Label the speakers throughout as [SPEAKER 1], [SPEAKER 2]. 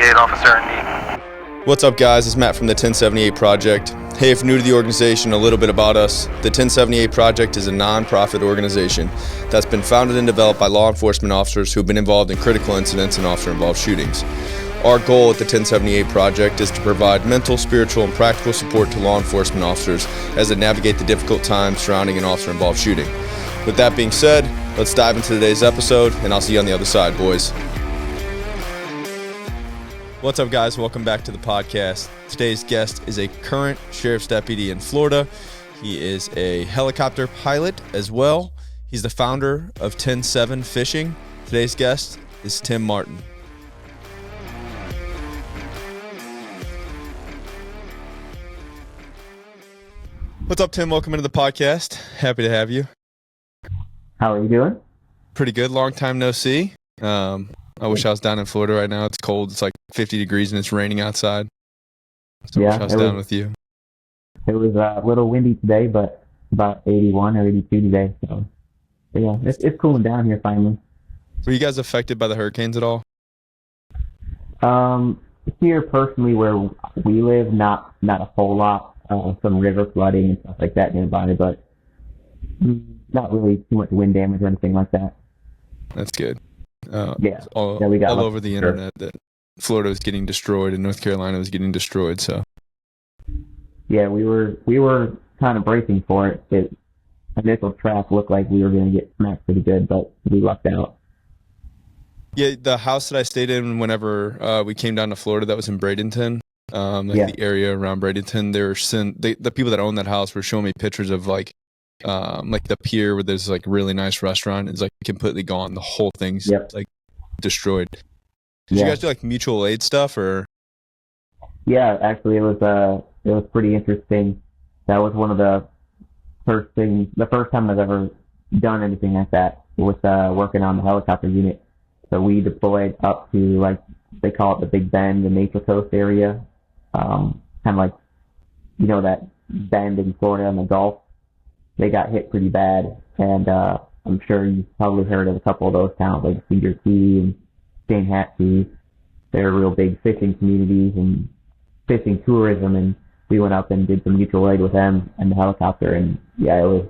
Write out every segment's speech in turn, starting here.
[SPEAKER 1] 1078 officer in need.
[SPEAKER 2] What's up, guys? It's Matt from the 1078 Project. Hey, if you're new to the organization, a little bit about us. The 1078 Project is a non-profit organization that's been founded and developed by law enforcement officers who have been involved in critical incidents and officer-involved shootings. Our goal at the 1078 Project is to provide mental, spiritual, and practical support to law enforcement officers as they navigate the difficult times surrounding an officer-involved shooting. With that being said, let's dive into today's episode, and I'll see you on the other side, boys. What's up, guys? Welcome back to the podcast. Today's guest is a current sheriff's deputy in Florida. He is a helicopter pilot as well. He's the founder of 10-7 Fishing. Today's guest is Tim Martin. What's up, Tim? Welcome into the podcast. Happy to have you.
[SPEAKER 3] How are you doing?
[SPEAKER 2] Pretty good. Long time no see. I wish I was down in Florida right now. It's cold. It's like 50 degrees and it's raining outside. So I wish I was down with you.
[SPEAKER 3] It was a little windy today, but about 81 or 82 today. So yeah, it's cooling down here finally.
[SPEAKER 2] Were you guys affected by the hurricanes at all?
[SPEAKER 3] Here personally where we live, not a whole lot. Some river flooding and stuff like that nearby, but not really too much wind damage or anything like that.
[SPEAKER 2] That's good.
[SPEAKER 3] We got
[SPEAKER 2] all over the internet that Florida was getting destroyed and North Carolina was getting destroyed. So
[SPEAKER 3] yeah, we were kind of bracing for it. The initial track looked like we were going to get smacked pretty good, but we lucked out.
[SPEAKER 2] Yeah, the house that I stayed in whenever we came down to Florida, that was in Bradenton, the area around Bradenton. The people that own that house were showing me pictures of like the pier where there's like a really nice restaurant. It's like completely gone. The whole thing's like destroyed. Did you guys do like mutual aid stuff or?
[SPEAKER 3] Yeah, actually it was pretty interesting. That was one of the first time I've ever done anything like that with working on the helicopter unit. So we deployed up to, like, they call it the Big Bend, the Nature Coast area. Kind of like, you know, that bend in Florida in the Gulf. They got hit pretty bad, and I'm sure you've probably heard of a couple of those towns, like Cedar Key and Steinhatchee. They're real big fishing communities and fishing tourism, and we went up and did some mutual aid with them and the helicopter, and yeah, it was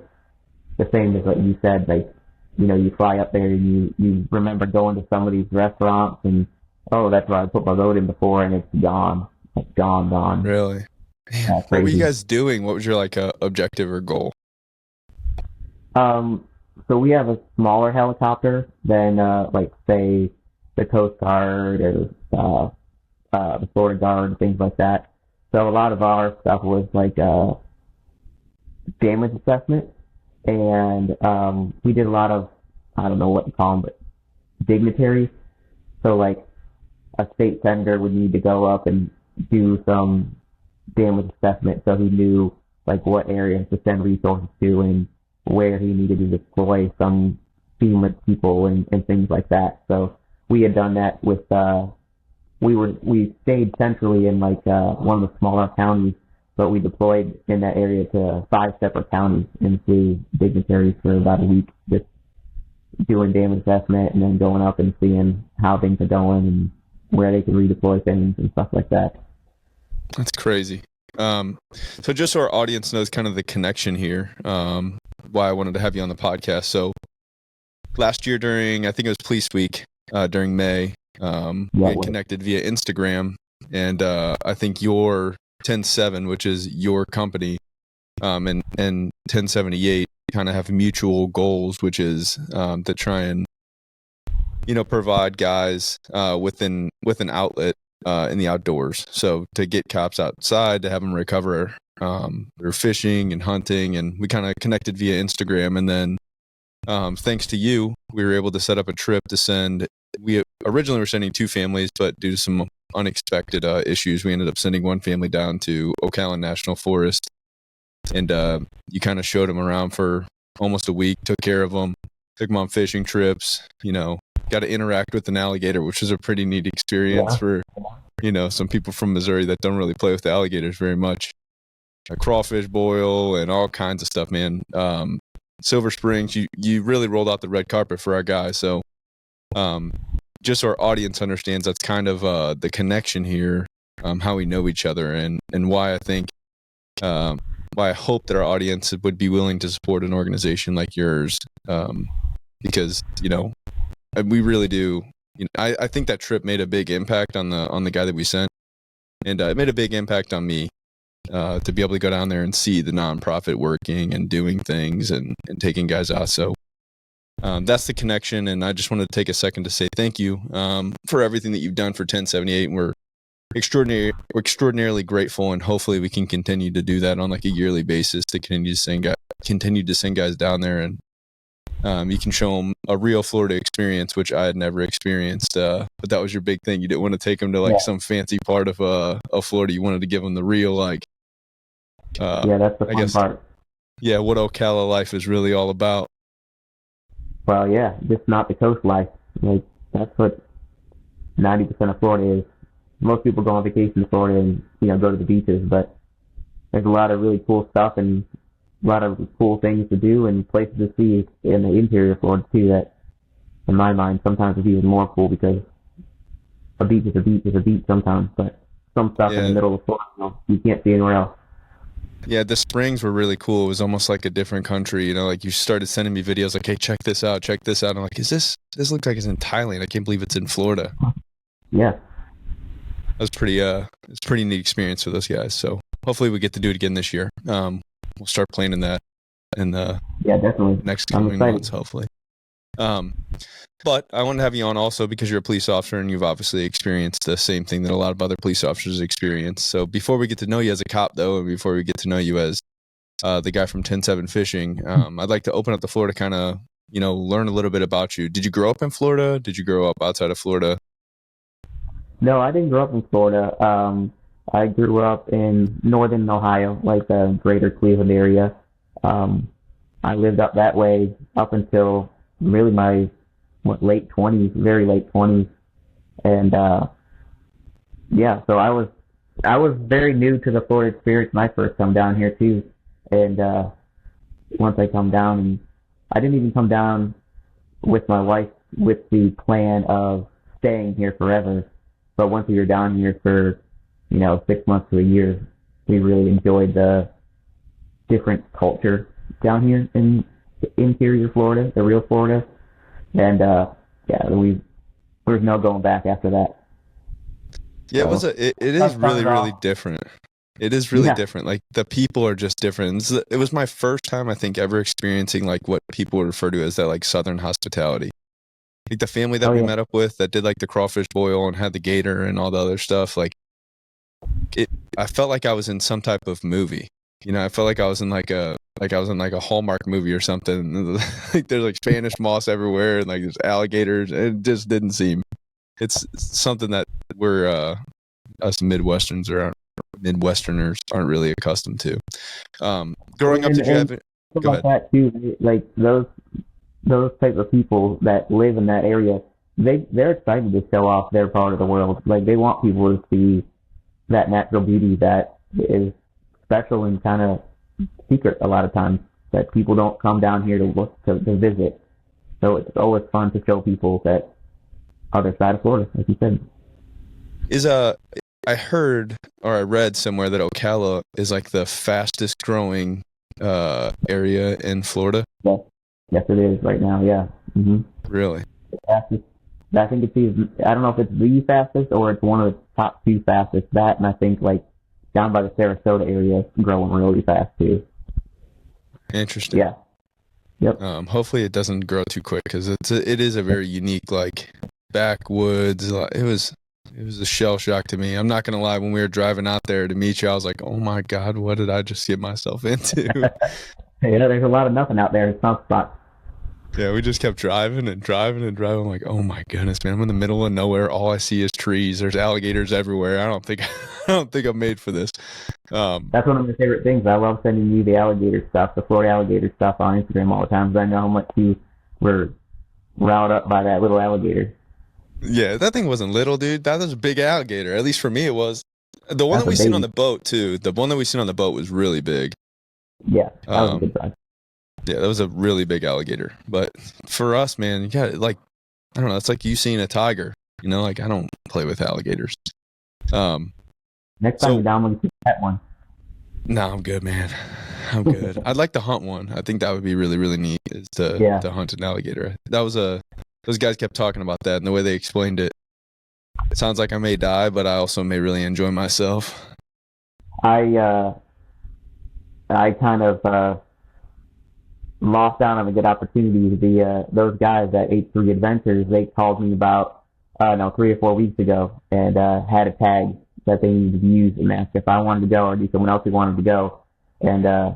[SPEAKER 3] the same as what you said. Like, you know, you fly up there and you remember going to some of these restaurants, and oh, that's where I put my load in before, and it's gone. It's gone.
[SPEAKER 2] Really? Man, what were you guys doing? What was your like objective or goal?
[SPEAKER 3] So we have a smaller helicopter than, like, say, the Coast Guard or the Florida Guard, things like that. So a lot of our stuff was like damage assessment, and we did a lot of, I don't know what to call them, but dignitaries. So like a state senator would need to go up and do some damage assessment, so he knew like what areas to send resources to and where he needed to deploy some FEMA people and things like that. So we had done that with, we stayed centrally in like one of the smaller counties, but we deployed in that area to 5 separate counties and flew dignitaries for about a week, just doing damage assessment and then going up and seeing how things are going and where they can redeploy things and stuff like that.
[SPEAKER 2] That's crazy. So just so our audience knows kind of the connection here, why I wanted to have you on the podcast. So last year during, I think it was Police Week, during May, we had connected via Instagram, and I think your 10-7, which is your company, and 1078 kind of have mutual goals, which is to try and, you know, provide guys with an outlet in the outdoors. So to get cops outside, to have them recover their fishing and hunting, and we kind of connected via Instagram, and then thanks to you, we were able to set up a trip to send. We originally were sending 2 families, but due to some unexpected issues, we ended up sending one family down to Ocala National Forest, and you kind of showed them around for almost a week, took care of them, took them on fishing trips, you know, got to interact with an alligator, which was a pretty neat experience for, you know, some people from Missouri that don't really play with the alligators very much. A crawfish boil and all kinds of stuff, man. Silver Springs, you really rolled out the red carpet for our guys. So just so our audience understands, that's kind of the connection here, how we know each other, and why I think, why I hope that our audience would be willing to support an organization like yours, because we really do. I think that trip made a big impact on the guy that we sent, and it made a big impact on me to be able to go down there and see the nonprofit working and doing things and taking guys out. So that's the connection, and I just wanted to take a second to say thank you for everything that you've done for 1078. And we're extraordinarily grateful, and hopefully we can continue to do that on like a yearly basis to continue to send guys down there, and you can show them a real Florida experience, which I had never experienced. But that was your big thing. You didn't want to take them to like some fancy part of Florida. You wanted to give them the real that's the fun part. Yeah, what Ocala life is really all about.
[SPEAKER 3] Well, yeah, just not the coast life. Like, that's what 90% of Florida is. Most people go on vacation to Florida and, go to the beaches, but there's a lot of really cool stuff and a lot of cool things to do and places to see in the interior of Florida, too, that, in my mind, sometimes is even more cool because a beach is a beach is a beach sometimes, but some stuff in the middle of Florida, you can't see anywhere else.
[SPEAKER 2] Yeah, the springs were really cool. It was almost like a different country. Like you started sending me videos like, hey, check this out. I'm like, this looks like it's in Thailand. I can't believe it's in Florida.
[SPEAKER 3] Yeah.
[SPEAKER 2] That was it's a pretty neat experience for those guys. So hopefully we get to do it again this year. We'll start planning that in the
[SPEAKER 3] definitely
[SPEAKER 2] next coming months, hopefully. But I want to have you on also because you're a police officer and you've obviously experienced the same thing that a lot of other police officers experience. So before we get to know you as a cop, though, and before we get to know you as the guy from 107 Fishing, I'd like to open up the floor to kind of, learn a little bit about you. Did you grow up in Florida? Did you grow up outside of Florida?
[SPEAKER 3] No, I didn't grow up in Florida. I grew up in northern Ohio, like the greater Cleveland area. I lived up that way up until really my late 20s, very late 20s. And so I was very new to the Florida experience when I first come down here too. And once I come down, and I didn't even come down with my wife with the plan of staying here forever. But once we were down here for 6 months to a year, we really enjoyed the different culture down here in interior Florida, the real Florida. And there's no going back after that.
[SPEAKER 2] Yeah, so, it is really, really different. It is really different. Like, the people are just different. It was my first time, I think, ever experiencing like what people would refer to as that like Southern hospitality. Like the family that we met up with that did like the crawfish boil and had the gator and all the other stuff. Like, I felt like I was in some type of movie. I felt like I was in like a Hallmark movie or something. Like there's like Spanish moss everywhere and like there's alligators. It just didn't seem. It's something that we're us Midwesterners aren't really accustomed to. Growing up, did you have
[SPEAKER 3] go ahead. That too, like those type of people that live in that area, they're excited to show off their part of the world. Like they want people to see that natural beauty that is special and kind of secret a lot of times that people don't come down here to look to visit. So it's always fun to show people that other side of Florida, like you said.
[SPEAKER 2] I heard or I read somewhere that Ocala is like the fastest growing area in Florida.
[SPEAKER 3] Yes, it is right now. Yeah. Mm-hmm.
[SPEAKER 2] Really?
[SPEAKER 3] The fastest. I think I don't know if it's the fastest or it's one of the top two fastest. That, and I think like down by the Sarasota area, it's growing really fast too.
[SPEAKER 2] Interesting.
[SPEAKER 3] Yeah. Yep.
[SPEAKER 2] Hopefully it doesn't grow too quick because it is a very unique like backwoods. It was a shell shock to me. I'm not gonna lie. When we were driving out there to meet you, I was like, "Oh my God, what did I just get myself into?"
[SPEAKER 3] Yeah, there's a lot of nothing out there. It's not spot.
[SPEAKER 2] Yeah, we just kept driving and driving and driving. I'm like, oh my goodness, man! I'm in the middle of nowhere. All I see is trees. There's alligators everywhere. I don't think I'm made for this.
[SPEAKER 3] That's one of my favorite things. I love sending you the alligator stuff, the Florida alligator stuff on Instagram all the time because I know how much you were riled up by that little alligator.
[SPEAKER 2] Yeah, that thing wasn't little, dude. That was a big alligator. At least for me, it was. The one that we seen on the boat too. The one that we seen on the boat was really big.
[SPEAKER 3] Yeah, that was a good size.
[SPEAKER 2] Yeah, that was a really big alligator. But for us, man, you got like I don't know. It's like you seeing a tiger. You know, like I don't play with alligators.
[SPEAKER 3] Next time you're down, we can pet one.
[SPEAKER 2] No, I'm good, man. I'm good. I'd like to hunt one. I think that would be really, really neat. Is to hunt an alligator. That was those guys kept talking about that, and the way they explained it, it sounds like I may die, but I also may really enjoy myself.
[SPEAKER 3] I kind of lost out on a good opportunity. Those guys at H3 Adventures, they called me about 3 or 4 weeks ago and had a tag that they needed to use and asked if I wanted to go or do someone else who wanted to go. And I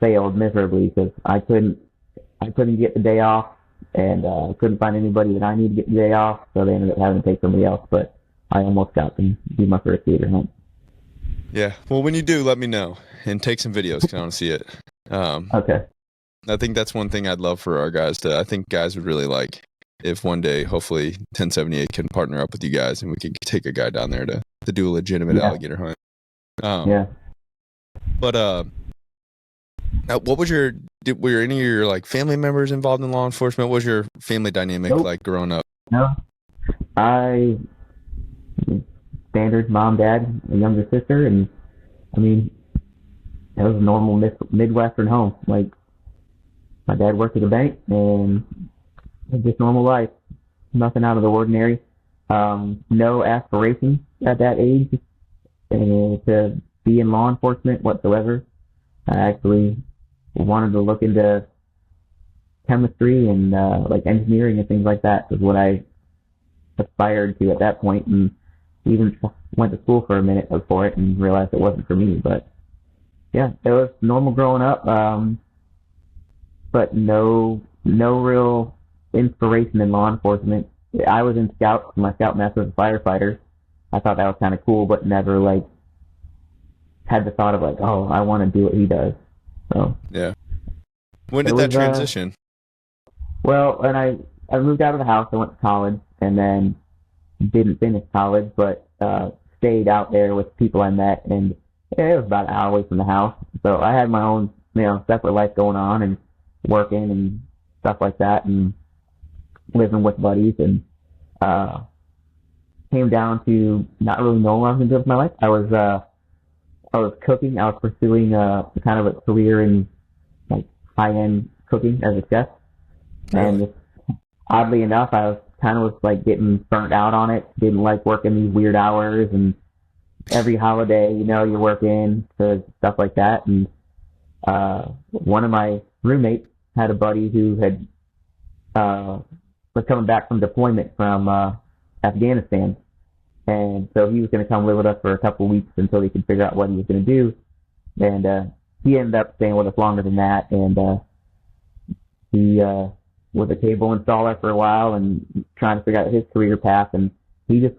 [SPEAKER 3] failed miserably because I couldn't get the day off, and couldn't find anybody that I needed to get the day off, so they ended up having to take somebody else. But I almost got to do my first theater hunt.
[SPEAKER 2] Yeah. Well, when you do, let me know and take some videos because I want to see it.
[SPEAKER 3] Okay.
[SPEAKER 2] I think that's one thing I'd love for our guys I think guys would really like if one day, hopefully, 1078 can partner up with you guys and we can take a guy down there to do a legitimate alligator hunt. But what was were any of your like family members involved in law enforcement? What was your family dynamic like growing up?
[SPEAKER 3] No, standard mom, dad, a younger sister, and I mean, it was a normal Midwestern home. Like, my dad worked at a bank, and just normal life, nothing out of the ordinary. No aspirations at that age to be in law enforcement whatsoever. I actually wanted to look into chemistry and like engineering and things like that was what I aspired to at that point, and even went to school for a minute for it and realized it wasn't for me. But yeah, it was normal growing up, but no real inspiration in law enforcement. I was in Scouts. My Scout master was a firefighter. I thought that was kind of cool, but never like had the thought of like, oh, I want to do what he does. So
[SPEAKER 2] yeah. When did that transition?
[SPEAKER 3] Well, when I moved out of the house, I went to college, and then didn't finish college, but stayed out there with people I met, and it was about an hour away from the house. So I had my own, separate life going on and working and stuff like that, and living with buddies, and came down to not really knowing what I was going to do with my life. I was cooking. I was pursuing kind of a career in like high-end cooking as a chef, and just, oddly enough, I was like getting burnt out on it. Didn't like working these weird hours, and every holiday, you're working for stuff like that. And one of my roommates had a buddy who had was coming back from deployment from Afghanistan, and so he was going to come live with us for a couple of weeks until he could figure out what he was going to do. And he ended up staying with us longer than that, and he was a cable installer for a while and trying to figure out his career path. And he just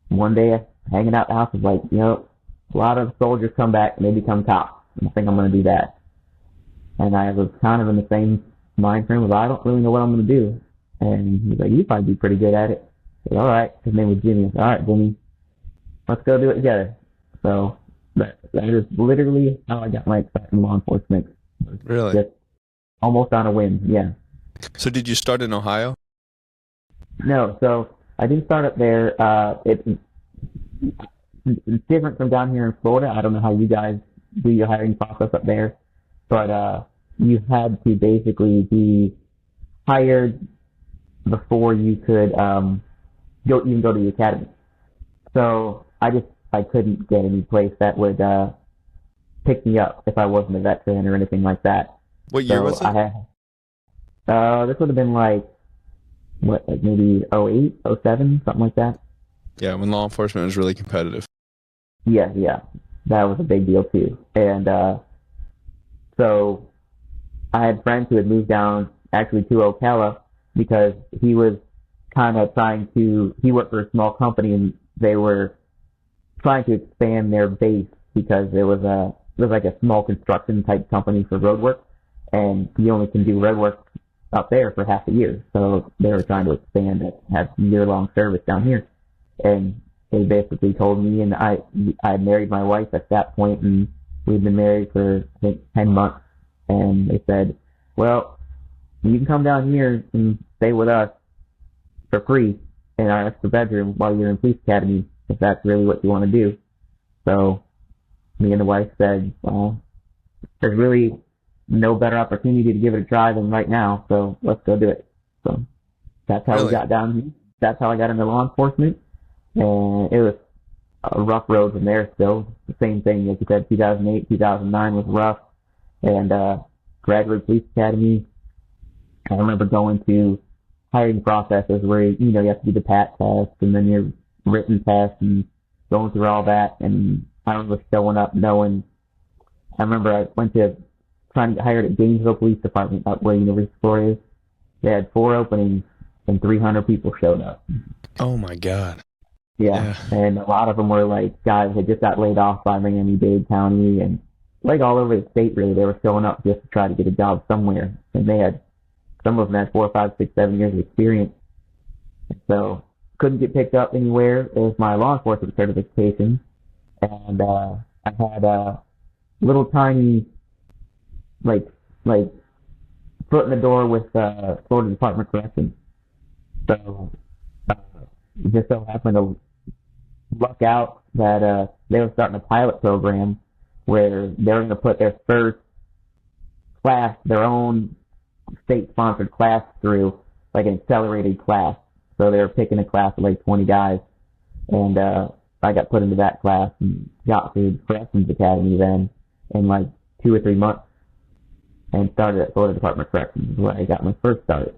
[SPEAKER 3] one day hanging out the house was like, a lot of soldiers come back and they become cops, and I think I'm going to do that. And I was kind of in the same mind frame of, I don't really know what I'm going to do. And he's like, you'd probably be pretty good at it. I said, all right. His name was Jimmy. I said, all right, Jimmy, let's go do it together. So that is literally how I got my excitement in law enforcement.
[SPEAKER 2] Really?
[SPEAKER 3] Just almost on a whim, yeah.
[SPEAKER 2] So did you start in Ohio?
[SPEAKER 3] No, so I didn't start up there. It's different from down here in Florida. I don't know how you guys do your hiring process up there, but you had to basically be hired before you could go to the academy. So I couldn't get any place that would pick me up if I wasn't a veteran or anything like that.
[SPEAKER 2] What year was it?
[SPEAKER 3] This would have been like maybe 08, 07, something like that.
[SPEAKER 2] Yeah, when law enforcement was really competitive.
[SPEAKER 3] Yeah, that was a big deal too. And so I had friends who had moved down actually to Ocala because he was kind of he worked for a small company, and they were trying to expand their base because it was like a small construction type company for road work, and you only can do road work up there for half a year. So they were trying to expand it, have year-long service down here. And they basically told me, and I married my wife at that point, and we'd been married for, I think, 10 months. And they said, well, you can come down here and stay with us for free in our extra bedroom while you're in police academy, if that's really what you want to do. So me and the wife said, well, there's really no better opportunity to give it a try than right now, so let's go do it. So that's how we got down here. That's how I got into law enforcement. And it was a rough road from there still. The same thing, like you said, 2008, 2009 was rough. And graduate police academy, I remember going to hiring processes where, you have to do the PAT test and then your written test and going through all that. And I remember showing up knowing, I remember I went to trying to get hired at Gainesville Police Department up where University of Florida is. They had 4 openings and 300 people showed up.
[SPEAKER 2] Oh my God.
[SPEAKER 3] Yeah. And a lot of them were like guys that just got laid off by Miami-Dade County and like all over the state really. They were showing up just to try to get a job somewhere. And they had, some of them had 4, 5, 6, 7 years of experience. So couldn't get picked up anywhere as my law enforcement certification. And I had a little tiny like foot in the door with Florida Department of Corrections. So just so happened to luck out that they were starting a pilot program where they were going to put their first class, their own state-sponsored class through, like an accelerated class. So they were picking a class of like 20 guys, and I got put into that class and got through Corrections Academy then in like 2 or 3 months and started at Florida Department of Corrections, where I got my first start.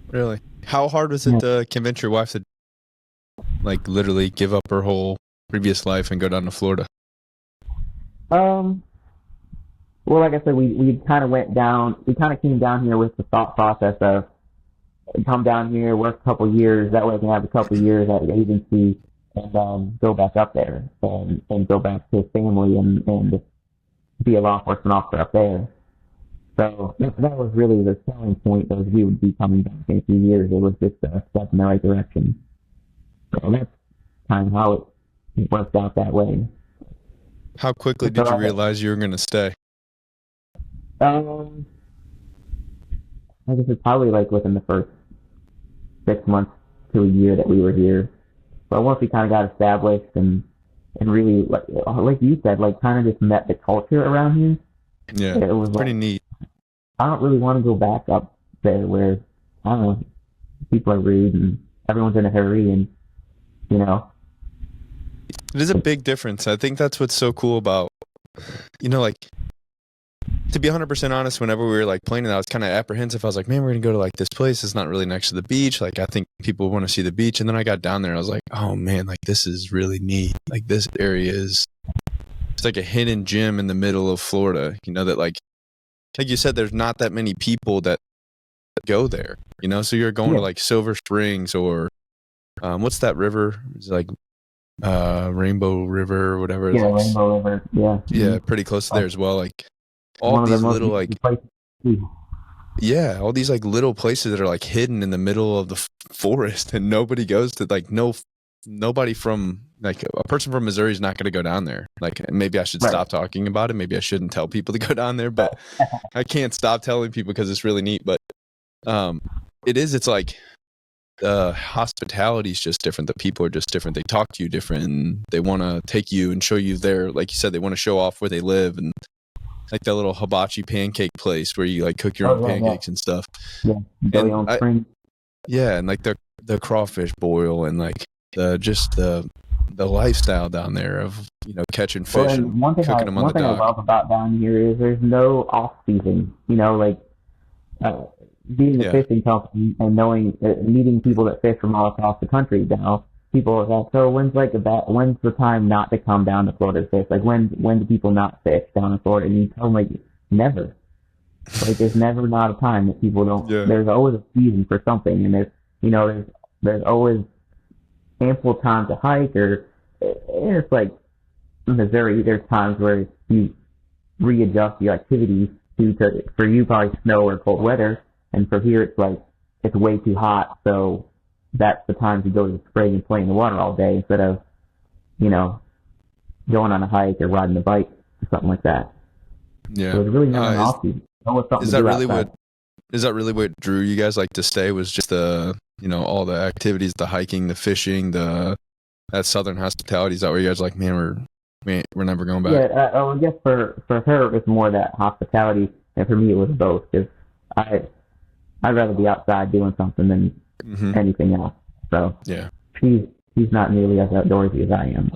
[SPEAKER 2] Really? How hard was it to convince your wife to like literally give up her whole previous life and go down to Florida?
[SPEAKER 3] Well, like I said, we kind of came down here with the thought process of come down here, work a couple years, that way I can have a couple years at the agency and go back up there and go back to family and be a law enforcement officer up there. So that was really the selling point, was we would be coming back in a few years. It was just a step in the right direction. So that's kind of how it worked out that way.
[SPEAKER 2] How quickly did you realize you were going to stay?
[SPEAKER 3] I guess it's probably like within the first 6 months to a year that we were here. But once we kind of got established and really, like you said, like kind of just met the culture around here.
[SPEAKER 2] Yeah, it was pretty neat.
[SPEAKER 3] I don't really want to go back up there where, I don't know, people are rude and everyone's in a hurry and,
[SPEAKER 2] It is a big difference. I think that's what's so cool about, like, to be 100% honest, whenever we were like planning that, I was kind of apprehensive. I was like, man, we're going to go to like this place. It's not really next to the beach. Like, I think people want to see the beach. And then I got down there and I was like, oh man, like this is really neat. Like this area it's like a hidden gem in the middle of Florida, that like you said, there's not that many people that go there, so you're going to like Silver Springs or, what's that river? It's like, Rainbow River or whatever.
[SPEAKER 3] Rainbow River. Yeah.
[SPEAKER 2] Yeah. Pretty close to there as well. Like, all these little like all these like little places that are like hidden in the middle of the forest and nobody goes to, like nobody from like a person from Missouri is not going to go down there. Like maybe I should stop talking about it. Maybe I shouldn't tell people to go down there, but I can't stop telling people because it's really neat. But it's like hospitality is just different. The people are just different. They talk to you different and they want to take you and show you their, like you said, they want to show off where they live and like that little hibachi pancake place where you like cook your own pancakes and stuff.
[SPEAKER 3] Yeah, and
[SPEAKER 2] and like the crawfish boil and like the lifestyle down there of catching fish and cooking them on the dock. One thing I love
[SPEAKER 3] about down here is there's no off season. Like being a fishing company and knowing meeting people that fish from all across the country now. People are like, so when's the time not to come down to Florida to fish? Like when do people not fish down in Florida? And you tell them like never. Like there's never not a time that people don't. Yeah. There's always a season for something, and there's always ample time to hike. Or it's like in Missouri, there's times where you readjust your activities for you probably snow or cold weather, and for here it's like it's way too hot, so that's the time to go to the spring and play in the water all day instead of, going on a hike or riding a bike or something like that.
[SPEAKER 2] Yeah.
[SPEAKER 3] So it's really not an off-season.
[SPEAKER 2] Is that really what Is that really what drew you guys like to stay? Was just the, all the activities, the hiking, the fishing, that Southern hospitality? Is that where you guys like, man, we're never going back?
[SPEAKER 3] Yeah, I guess for her it was more that hospitality, and for me it was both. Because I'd rather be outside doing something than anything else. So
[SPEAKER 2] yeah,
[SPEAKER 3] she's not nearly as outdoorsy as I am.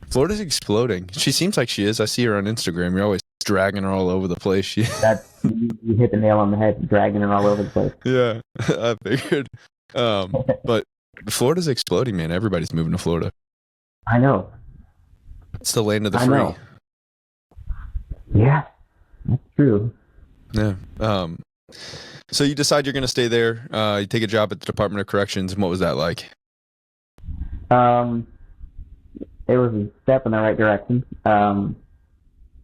[SPEAKER 2] Florida's exploding. She seems like she is. I see her on Instagram. You're always dragging her all over the place.
[SPEAKER 3] You hit the nail on the head, dragging her all over the place.
[SPEAKER 2] Yeah, I figured. But Florida's exploding, man. Everybody's moving to Florida.
[SPEAKER 3] I know.
[SPEAKER 2] It's the land of the free.
[SPEAKER 3] Know. Yeah, that's true.
[SPEAKER 2] Yeah. So you decide you're going to stay there. You take a job at the Department of Corrections. And what was that like?
[SPEAKER 3] It was a step in the right direction.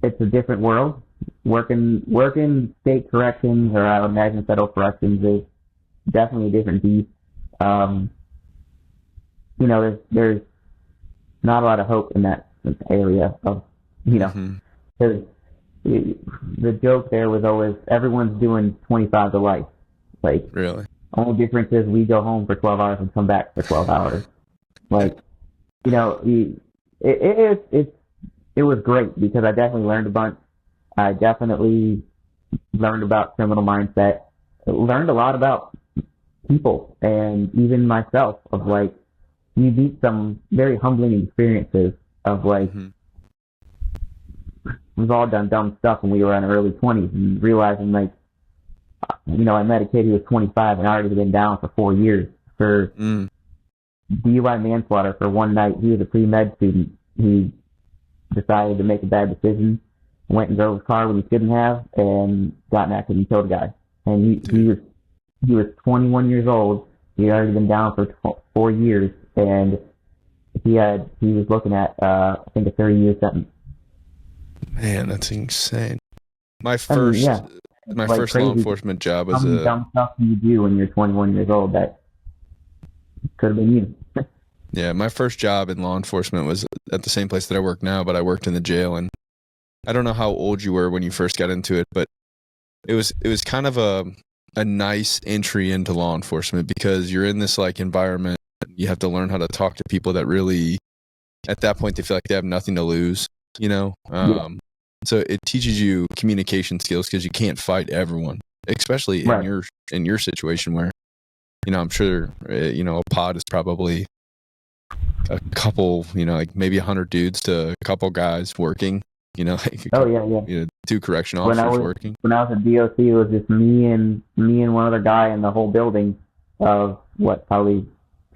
[SPEAKER 3] It's a different world. Working state corrections, or I would imagine federal corrections, is definitely a different beast. There's not a lot of hope in that area of, because the joke there was always everyone's doing 25 to life. Like,
[SPEAKER 2] really?
[SPEAKER 3] Only difference is we go home for 12 hours and come back for 12 hours. Like, it was great because I definitely learned a bunch. I definitely learned about criminal mindset, learned a lot about people, and even myself, of like, you meet some very humbling experiences of like, we've all done dumb stuff when we were in our early 20s, and realizing like, I met a kid who was 25 and already been down for 4 years for DUI manslaughter for one night. He was a pre-med student. He decided to make a bad decision, went and drove his car when he shouldn't have, and got in an accident and killed a guy. And he was 21 years old. He had already been down for 4 years, and he was looking at I think a 30-year sentence.
[SPEAKER 2] Man, that's insane. My first first law enforcement job was
[SPEAKER 3] dumb stuff you do when you're 21 years old that could have been you.
[SPEAKER 2] Yeah, my first job in law enforcement was at the same place that I work now, but I worked in the jail. And I don't know how old you were when you first got into it, but it was kind of a nice entry into law enforcement, because you're in this like environment. You have to learn how to talk to people that really, at that point, they feel like they have nothing to lose, So it teaches you communication skills, because you can't fight everyone, especially in your situation where, I'm sure, a pod is probably a couple, like maybe 100 dudes to a couple guys working, like two correction officers working.
[SPEAKER 3] When I was at DOC, it was just me and one other guy in the whole building of probably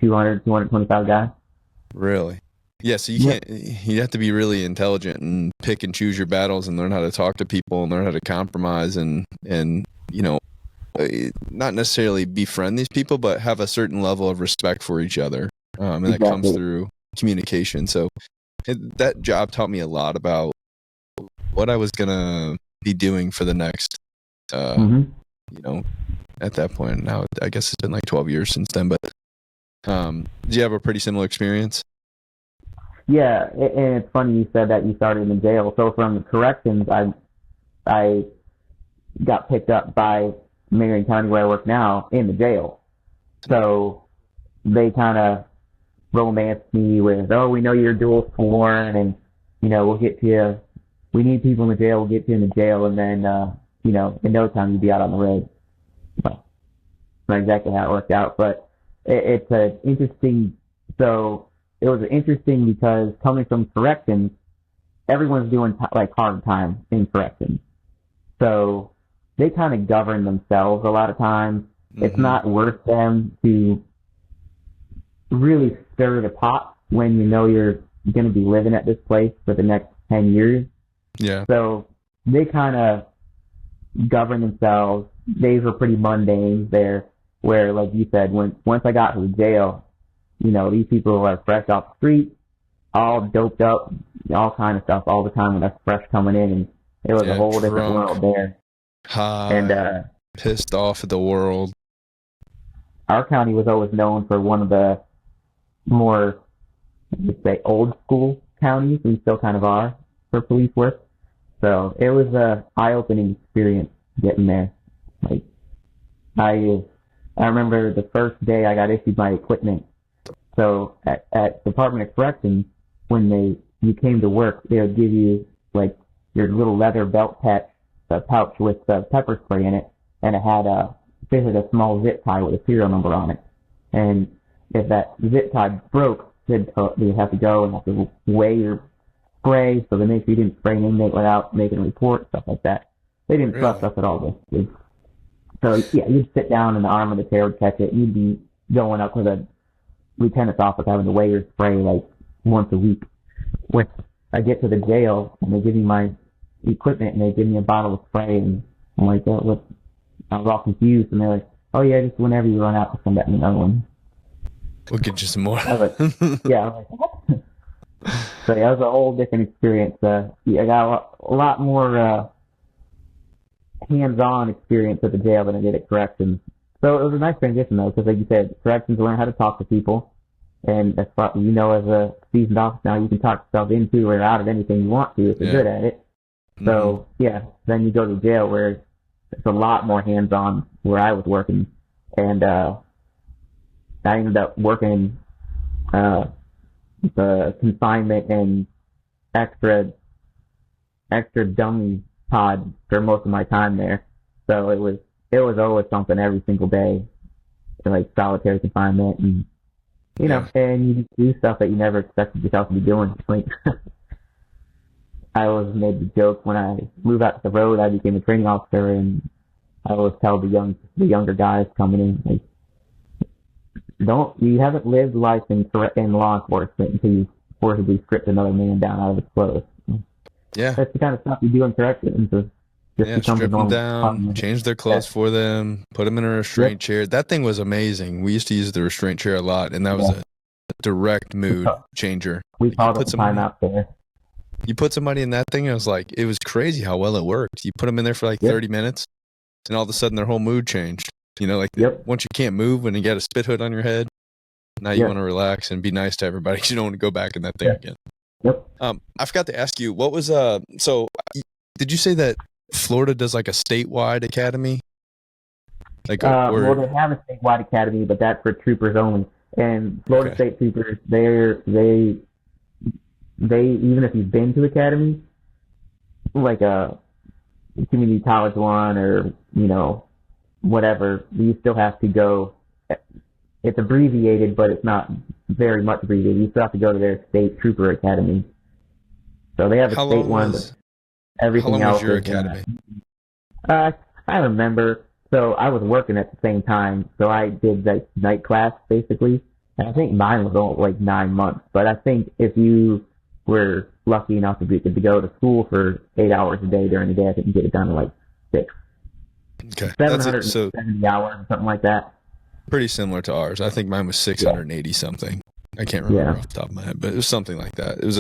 [SPEAKER 3] 225 guys.
[SPEAKER 2] Really? Yeah, so you have to be really intelligent and pick and choose your battles and learn how to talk to people and learn how to compromise and not necessarily befriend these people, but have a certain level of respect for each other. And that comes through communication. So that job taught me a lot about what I was going to be doing for the next, at that point. Now, I guess it's been like 12 years since then, but did you have a pretty similar experience?
[SPEAKER 3] Yeah, and it's funny you said that you started in the jail. So from corrections, I got picked up by Marion County, where I work now, in the jail. So they kind of romanced me with, oh, we know you're dual sworn, and, we'll get to you. We need people in the jail. We'll get you in the jail, and then, in no time you'll be out on the road. Well, not exactly how it worked out, but it's an interesting. So it was interesting because coming from corrections, everyone's doing like hard time in corrections. So they kind of govern themselves a lot of times. It's not worth them to really stir the pot when you're going to be living at this place for the next 10 years.
[SPEAKER 2] Yeah.
[SPEAKER 3] So they kind of govern themselves. Days were pretty mundane there, where, like you said, once I got to the jail, these people are fresh off the street, all doped up, all kind of stuff all the time when that's fresh coming in, and it was a whole different world there.
[SPEAKER 2] High, and pissed off at the world.
[SPEAKER 3] Our county was always known for one of the more, let's say, old school counties. We still kind of are for police work. So it was a eye-opening experience getting there. Like, I remember the first day I got issued my equipment. So at Department of Corrections, when you came to work, they would give you like your little leather belt pouch with pepper spray in it, and it had basically a small zip tie with a serial number on it. And if that zip tie broke, you'd have to go and have to weigh your spray, so they make sure you didn't spray an inmate without making a report, stuff like that. They didn't trust us at all, basically. So yeah, you'd sit down and the arm of the chair would catch it. You'd be going up to the lieutenant's office having to weigh your spray like once a week. When I get to the jail and they give me my equipment and they give me a bottle of spray, and I'm like, what? I was all confused, and they're like, oh yeah, just whenever you run out, send that me another one.
[SPEAKER 2] We'll get you some more.
[SPEAKER 3] I was like, yeah, I was like, what? So yeah, it was a whole different experience. I got a lot more hands-on experience at the jail than I did at corrections. So it was a nice transition though, because like you said, corrections learn how to talk to people, and that's what you know as a seasoned officer now, you can talk yourself into or out of anything you want to if you're good at it. So yeah, then you go to jail where it's a lot more hands-on where I was working, and I ended up working the confinement and extra dummy pod for most of my time there. So it was always something every single day, like solitary confinement, and you know, and you do stuff that you never expected yourself to be doing. Like I always made the joke when I moved out to the road, I became a training officer, and I always tell the younger guys coming in, like, you haven't lived life in law enforcement until you forcibly stripped another man down out of his clothes.
[SPEAKER 2] Yeah.
[SPEAKER 3] That's the kind of stuff you do in corrections.
[SPEAKER 2] Strip them down, change their clothes for them, put them in a restraint chair. That thing was amazing. We used to use the restraint chair a lot, and that was a direct mood changer.
[SPEAKER 3] We called it time out there.
[SPEAKER 2] You put somebody in that thing, and it was crazy how well it worked. You put them in there for like 30 minutes, and all of a sudden their whole mood changed. You know, like once you can't move and you got a spit hood on your head, now you want to relax and be nice to everybody because you don't want to go back in that thing again. I forgot to ask you, what was so did you say that Florida does like a statewide academy? Like
[SPEAKER 3] well, they have a statewide academy, but that's for troopers only. And Florida State troopers, they even if you've been to academy, like a community college one or whatever, you still have to go. It's abbreviated, but it's not very much abbreviated. You still have to go to their state trooper academy. So they have a state one, but everything else. How long was your academy? I remember. So I was working at the same time, so I did like night class basically, and I think mine was only like 9 months. But I think if you were lucky enough to go to school for 8 hours a day during the day, I think you get it done in like 6.
[SPEAKER 2] Okay.
[SPEAKER 3] 770 hours or something like that.
[SPEAKER 2] Pretty similar to ours. I think mine was 680 something. I can't remember off the top of my head, but it was something like that. It was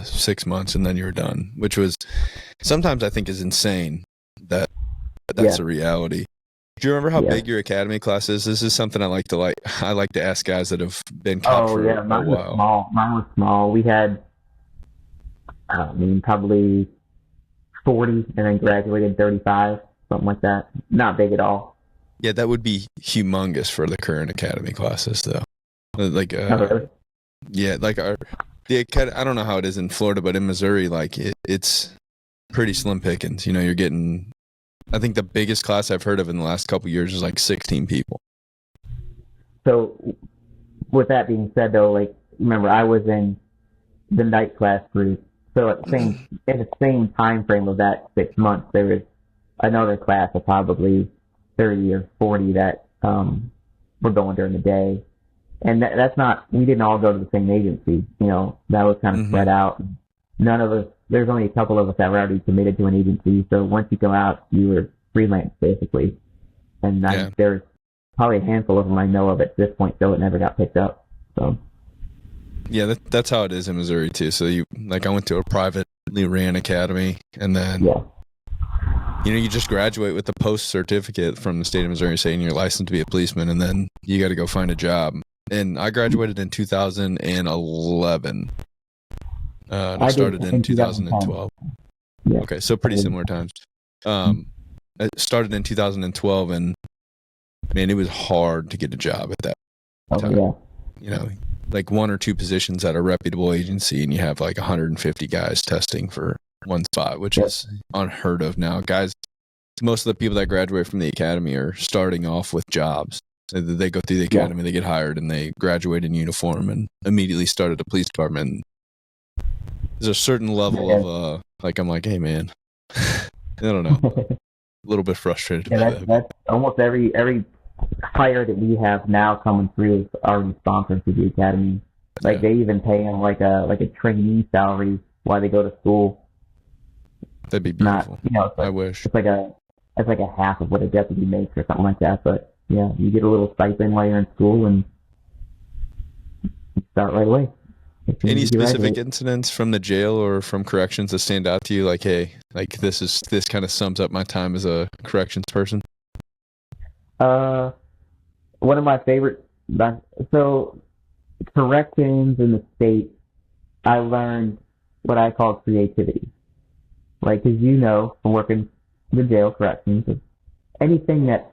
[SPEAKER 2] 6 months and then you were done, which was sometimes I think is insane that's a reality. Do you remember how big your academy class is? This is something I like to ask guys that have been cops for a while.
[SPEAKER 3] Mine was small. We had probably 40 and then graduated 35. Something like that. Not big at all.
[SPEAKER 2] Yeah, that would be humongous for the current academy classes, though. Like, yeah, like I don't know how it is in Florida, but in Missouri, like it's pretty slim pickings. You know, you're getting. I think the biggest class I've heard of in the last couple of years is like 16 people.
[SPEAKER 3] So, with that being said, though, like remember, I was in the night class group. So in the same time frame of that 6 months, there was another class of probably 30 or 40 that were going during the day. And that's not, we didn't all go to the same agency. That was kind of spread out. None of us, there's only a couple of us that were already committed to an agency. So once you go out, you were freelance basically. And there's probably a handful of them I know of at this point, so it never got picked up. So.
[SPEAKER 2] Yeah, that's how it is in Missouri too. So I went to a privately ran academy, and then you just graduate with a post certificate from the state of Missouri saying you're licensed to be a policeman, and then you got to go find a job. And I graduated in 2011. I started in 2012. Yeah. Okay, so pretty similar times. I started in 2012, and man, it was hard to get a job at that time.
[SPEAKER 3] Yeah.
[SPEAKER 2] You know, like 1 or 2 positions at a reputable agency, and you have like 150 guys testing for one spot, which is unheard of now. Guys, most of the people that graduate from the academy are starting off with jobs. They go through the academy, they get hired, and they graduate in uniform and immediately start at the police department. There's a certain level of like, I'm like, hey man, I don't know, a little bit frustrated.
[SPEAKER 3] That's almost every hire that we have now coming through is already sponsored through the academy. Like they even pay them like a trainee salary while they go to school.
[SPEAKER 2] That'd be beautiful.
[SPEAKER 3] I
[SPEAKER 2] wish
[SPEAKER 3] it's like a half of what a deputy makes or something like that. But yeah, you get a little stipend while you're in school and you start right away.
[SPEAKER 2] Any specific incidents from the jail or from corrections that stand out to you? Like, hey, like this kind of sums up my time as a corrections person.
[SPEAKER 3] One of my favorite. So corrections in the state, I learned what I call creativity. Like, as you know, from working the jail corrections, anything that's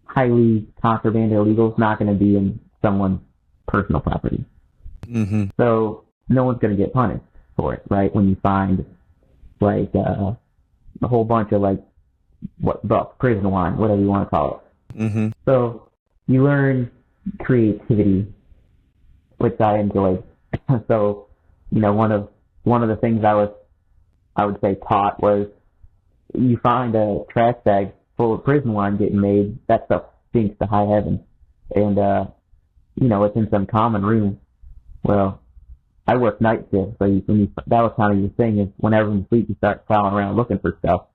[SPEAKER 3] highly contraband or illegal is not going to be in someone's personal property.
[SPEAKER 2] Mm-hmm.
[SPEAKER 3] So no one's going to get punished for it, right? When you find like a whole bunch of like prison wine, whatever you want to call it.
[SPEAKER 2] Mm-hmm.
[SPEAKER 3] So you learn creativity, which I enjoyed. So one of the things I would say taught was you find a trash bag full of prison wine getting made, that stuff stinks to high heaven. And, it's in some common room. Well, I work night shift, so that was kind of your thing is whenever you sleep, you start prowling around looking for stuff.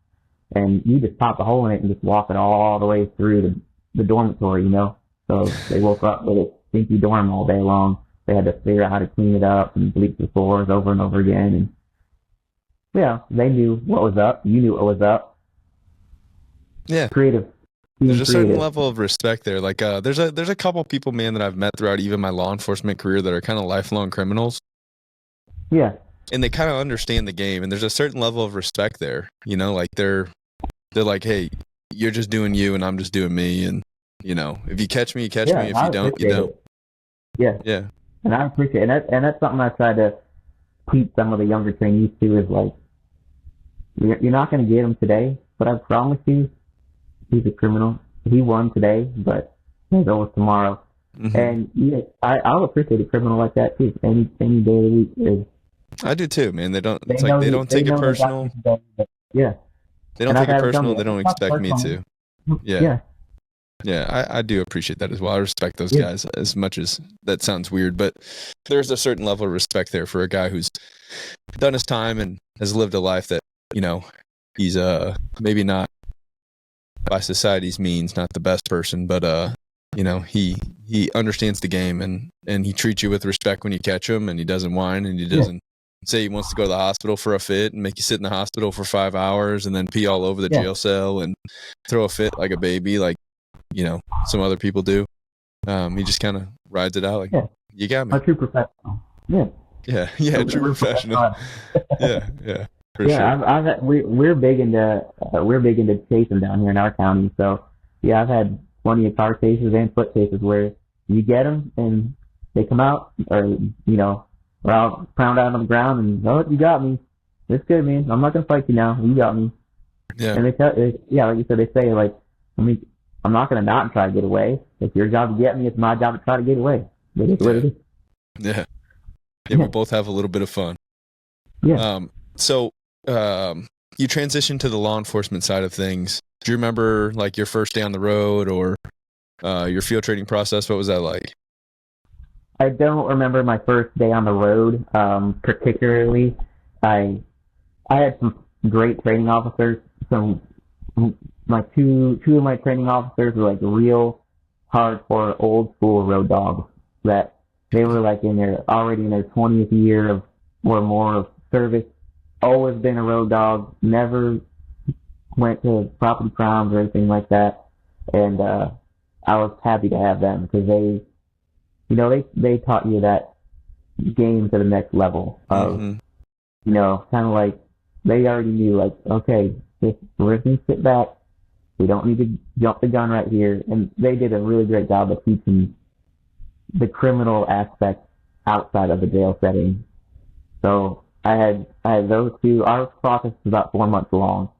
[SPEAKER 3] And you just pop a hole in it and just walk it all the way through the dormitory, So they woke up with a stinky dorm all day long. They had to figure out how to clean it up and bleach the floors over and over again. And yeah, they knew what was up. You knew what was up.
[SPEAKER 2] Yeah.
[SPEAKER 3] Creative.
[SPEAKER 2] There's a certain level of respect there. Like, there's a couple people, man, that I've met throughout even my law enforcement career that are kind of lifelong criminals.
[SPEAKER 3] Yeah.
[SPEAKER 2] And they kind of understand the game, and there's a certain level of respect there. Like they're like, hey, you're just doing you, and I'm just doing me, and if you catch me, you catch me. If you don't, you don't.
[SPEAKER 3] Yeah.
[SPEAKER 2] Yeah.
[SPEAKER 3] And I appreciate it, and that's something I try to teach some of the younger trainees too. Is like, you're not going to get him today, but I promise you, he's a criminal. He won today, but he'll go with tomorrow. Mm-hmm. And I'll appreciate a criminal like that too. Any day of the week is. I
[SPEAKER 2] do too, man. They don't. It's like they don't take it personal.
[SPEAKER 3] Yeah.
[SPEAKER 2] They don't take it personal. They don't expect me to. Yeah. Yeah, I do appreciate that as well. I respect those guys as much as that sounds weird, but there's a certain level of respect there for a guy who's done his time and has lived a life that, he's maybe not by society's means, not the best person, but he understands the game and he treats you with respect when you catch him, and he doesn't whine, and he doesn't say he wants to go to the hospital for a fit and make you sit in the hospital for 5 hours and then pee all over the jail cell and throw a fit like a baby, like some other people do. He just kind of rides it out like, you got me.
[SPEAKER 3] A true professional. Yeah,
[SPEAKER 2] true professional. Yeah. For sure.
[SPEAKER 3] We're big into chasing down here in our county. So I've had plenty of car chases and foot chases where you get them and they come out, or or I'll pound out on the ground and you got me. It's good, man. I'm not gonna fight you now. You got me.
[SPEAKER 2] Yeah.
[SPEAKER 3] And like you said, they say like, I'm not going to not try to get away. It's your job to get me. It's my job to try to get away. It is what it is.
[SPEAKER 2] Yeah. We both have a little bit of fun.
[SPEAKER 3] Yeah.
[SPEAKER 2] So you transitioned to the law enforcement side of things. Do you remember like your first day on the road or your field training process? What was that like?
[SPEAKER 3] I don't remember my first day on the road particularly. I had some great training officers. My two of my training officers were like real hardcore old school road dogs that they were like already in their 20th year or more of service, always been a road dog, never went to property crimes or anything like that. And I was happy to have them because they taught you that game to the next level of, kind of like they already knew like, okay, we're going to sit back. We don't need to jump the gun right here. And they did a really great job of teaching the criminal aspect outside of the jail setting. So I had those two. Our process is about 4 months long.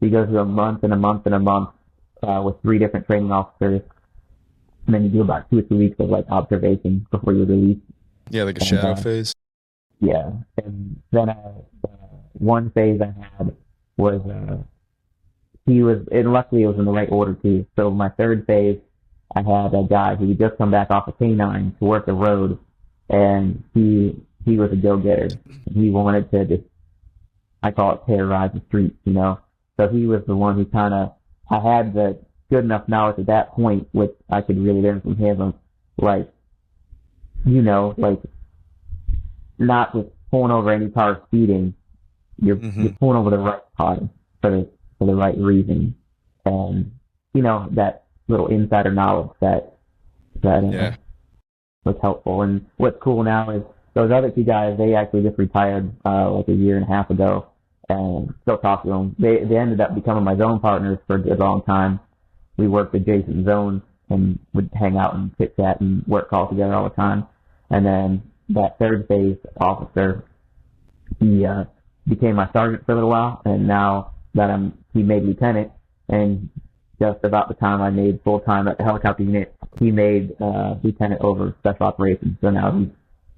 [SPEAKER 3] We go through a month and a month and a month with 3 different training officers. And then you do about 2 or 3 weeks of like observation before you're released.
[SPEAKER 2] Yeah, like a shadow phase.
[SPEAKER 3] Yeah. And then one phase I had was and luckily it was in the right order too. So my third phase, I had a guy who had just come back off a canine to work the road, and he was a go-getter. He wanted to just, I call it terrorize the streets, you know. So he was the one who I had the good enough knowledge at that point, which I could really learn from him of, like, you know, like, not just pulling over any car speeding. You're pulling over the right car for the right reason. And, you know, that little insider knowledge that was helpful. And what's cool now is those other 2 guys, they actually just retired like a year and a half ago, and still talk to them. They ended up becoming my zone partners for a good long time. We worked adjacent zones and would hang out and chit chat and work all together all the time. And then that third phase officer, he became my sergeant for a little while, and now that he made lieutenant, and just about the time I made full time at the helicopter unit, he made lieutenant over special operations. So now he's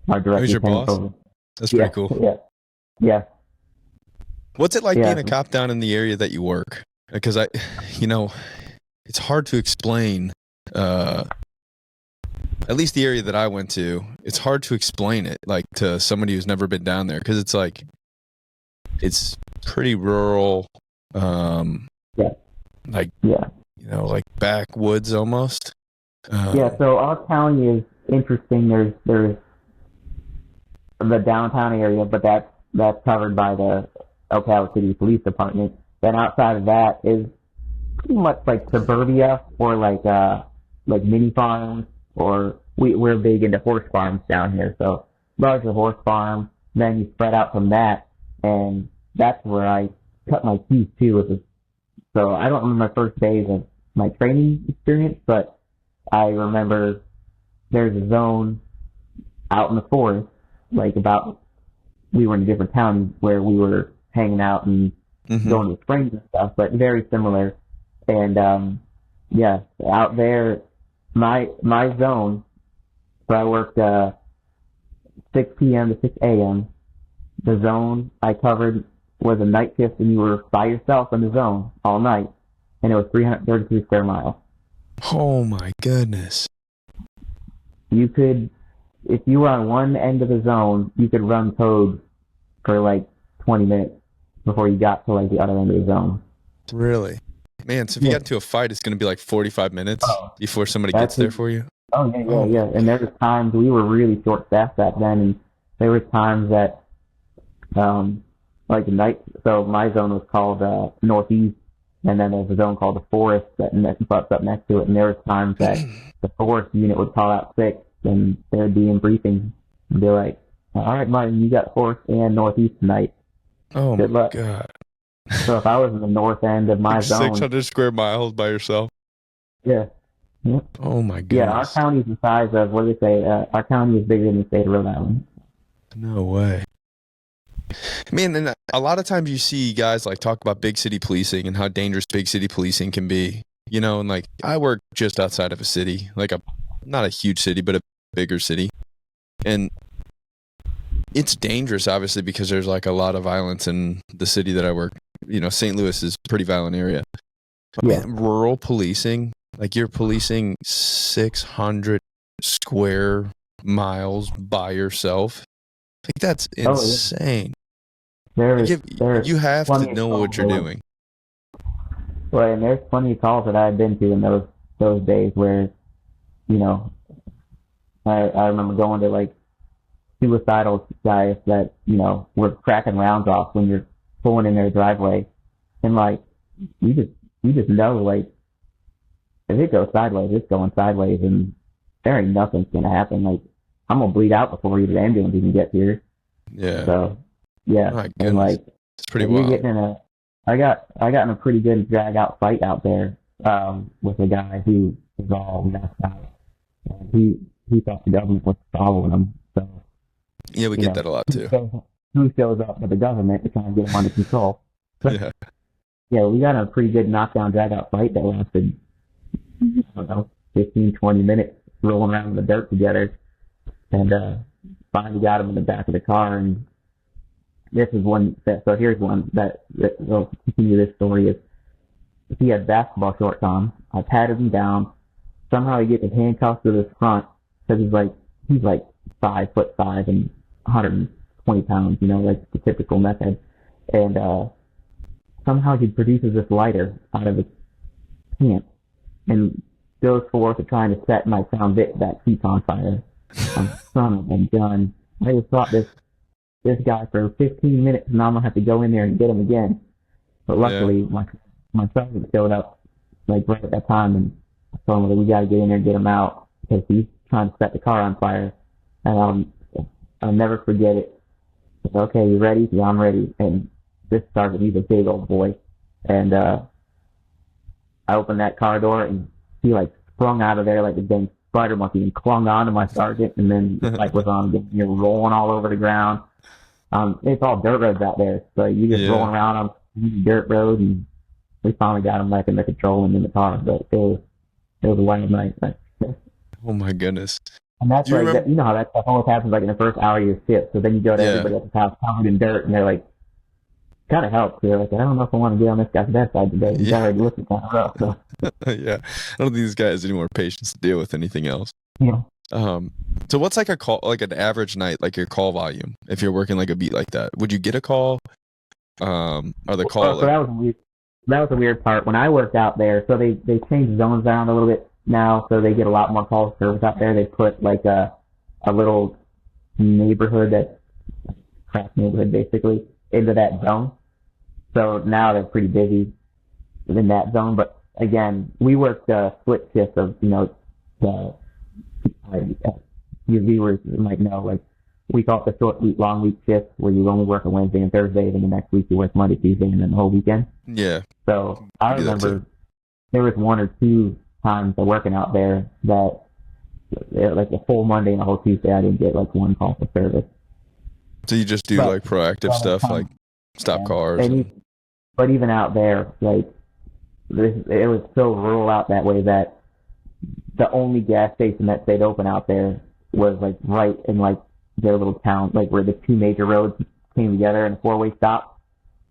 [SPEAKER 3] our direct
[SPEAKER 2] Who's your
[SPEAKER 3] lieutenant
[SPEAKER 2] boss?
[SPEAKER 3] over.
[SPEAKER 2] That's pretty cool.
[SPEAKER 3] Yeah.
[SPEAKER 2] What's it like being a cop down in the area that you work? Because it's hard to explain. At least the area that I went to, it's hard to explain it like to somebody who's never been down there, because it's like it's pretty rural. Like backwoods almost.
[SPEAKER 3] So our county is interesting. There's the downtown area, but that's covered by the Ocala City Police Department. Then outside of that is pretty much like suburbia or like mini farms, or we're big into horse farms down here. So larger horse farm. Then you spread out from that, and that's where I cut my teeth too. So I don't remember my first days of my training experience, but I remember there's a zone out in the forest, we were in a different town where we were hanging out and going to the springs and stuff, but very similar. And out there, my zone, so I worked 6 p.m. to 6 a.m. The zone I covered was a night shift, and you were by yourself in the zone all night, and it was 333 square miles.
[SPEAKER 2] Oh my goodness.
[SPEAKER 3] You could, if you were on one end of the zone, you could run code for like 20 minutes before you got to like the other end of the zone.
[SPEAKER 2] Really? Man, so if you got into a fight, it's going to be like 45 minutes before somebody gets there for you?
[SPEAKER 3] Oh, yeah. And there was times, we were really short-staffed back then, and there was times that, like the night, so my zone was called Northeast, and then there's a zone called the Forest that butts up next to it, and there was times that the Forest unit would call out sick, and there'd be in briefing, and be like, all right, Martin, you got Forest and Northeast tonight.
[SPEAKER 2] Oh,
[SPEAKER 3] good luck.
[SPEAKER 2] God.
[SPEAKER 3] So if I was in the north end of my zone...
[SPEAKER 2] 600 square miles by yourself?
[SPEAKER 3] Yeah. Yep.
[SPEAKER 2] Oh, my goodness.
[SPEAKER 3] Yeah, our county's the size of, what do they say, our county is bigger than the state of Rhode Island.
[SPEAKER 2] No way. Man, and a lot of times you see guys like talk about big city policing and how dangerous big city policing can be, you know, and like I work just outside of a city, like not a huge city, but a bigger city. And it's dangerous, obviously, because there's like a lot of violence in the city that I work. You know, St. Louis is a pretty violent area. But man, rural policing, like you're policing 600 square miles by yourself. Like that's insane. You have to know what you're doing.
[SPEAKER 3] Well, and there's plenty of calls that I've been to in those days where, you know, I remember going to like suicidal guys that, you know, were cracking rounds off when you're pulling in their driveway, and like you just know, like, if it goes sideways, it's going sideways, and there ain't nothing's gonna happen. Like, I'm gonna bleed out before the ambulance even gets here.
[SPEAKER 2] Yeah.
[SPEAKER 3] So, yeah, and like,
[SPEAKER 2] it's pretty wild.
[SPEAKER 3] I got in a pretty good drag out fight out there, with a guy who was all messed out, and he thought the government was following him. So
[SPEAKER 2] Yeah, we
[SPEAKER 3] you
[SPEAKER 2] get
[SPEAKER 3] know,
[SPEAKER 2] that a lot too.
[SPEAKER 3] who shows up with the government to try and get him under control? So
[SPEAKER 2] Yeah.
[SPEAKER 3] yeah, we got a pretty good knockdown drag out fight that lasted, I don't know, 15, 20 minutes rolling around in the dirt together, and finally got him in the back of the car. And this is one that, so here's one that will continue this story. Is he had basketball shorts on. I patted him down. Somehow he gets his handcuffs to his front because he's like 5'5" and 120 pounds, you know, like the typical method. And somehow he produces this lighter out of his pants and goes forth to trying to set my Crown Vic back seats on fire. I'm son of a gun. I just thought this guy for 15 minutes, and I'm gonna have to go in there and get him again. But luckily, my sergeant showed up like right at that time, and I told him that we got to get in there and get him out because he's trying to set the car on fire. And I'll never forget it. I said, okay, you ready? Yeah, I'm ready. And this sergeant, he's a big old boy, and I opened that car door, and he like sprung out of there like a dang spider monkey and clung on to my sergeant, and then the fight was on again. You're rolling all over the ground. It's all dirt roads out there, so you just rolling around on dirt road, and we finally got him back under control and in the car. But it was a wild night.
[SPEAKER 2] Oh my goodness!
[SPEAKER 3] And that's like you know how that stuff always happens like in the first hour of your shift. So then you go to everybody else's house covered in dirt, and they're like, kind of helps. They're like, I don't know if I want to get on this guy's bedside today. He's already looking kind of rough. So.
[SPEAKER 2] Yeah, I don't think these guys have any more patience to deal with anything else.
[SPEAKER 3] Yeah.
[SPEAKER 2] So what's like an average night, like your call volume, if you're working like a beat like that? Would you get a call? Or the call?
[SPEAKER 3] So that was weird. That was the weird part. When I worked out there, so they changed zones around a little bit now, so they get a lot more call service out there. They put like a little neighborhood, that's crack neighborhood basically, into that zone. So now they're pretty busy in that zone. But again, we worked a split shift of, you know, your viewers might know, like, we call it the short week, long week shift, where you only work on Wednesday and Thursday, and the next week you work Monday, Tuesday, and then the whole weekend.
[SPEAKER 2] Yeah.
[SPEAKER 3] So I remember there was one or two times of working out there that, like, the full Monday and the whole Tuesday, I didn't get like one call for service.
[SPEAKER 2] So you just do like proactive stuff, like stop cars.
[SPEAKER 3] But even out there, like, it was so rural out that way that the only gas station that stayed open out there was like right in like their little town, like where the two major roads came together and a four-way stop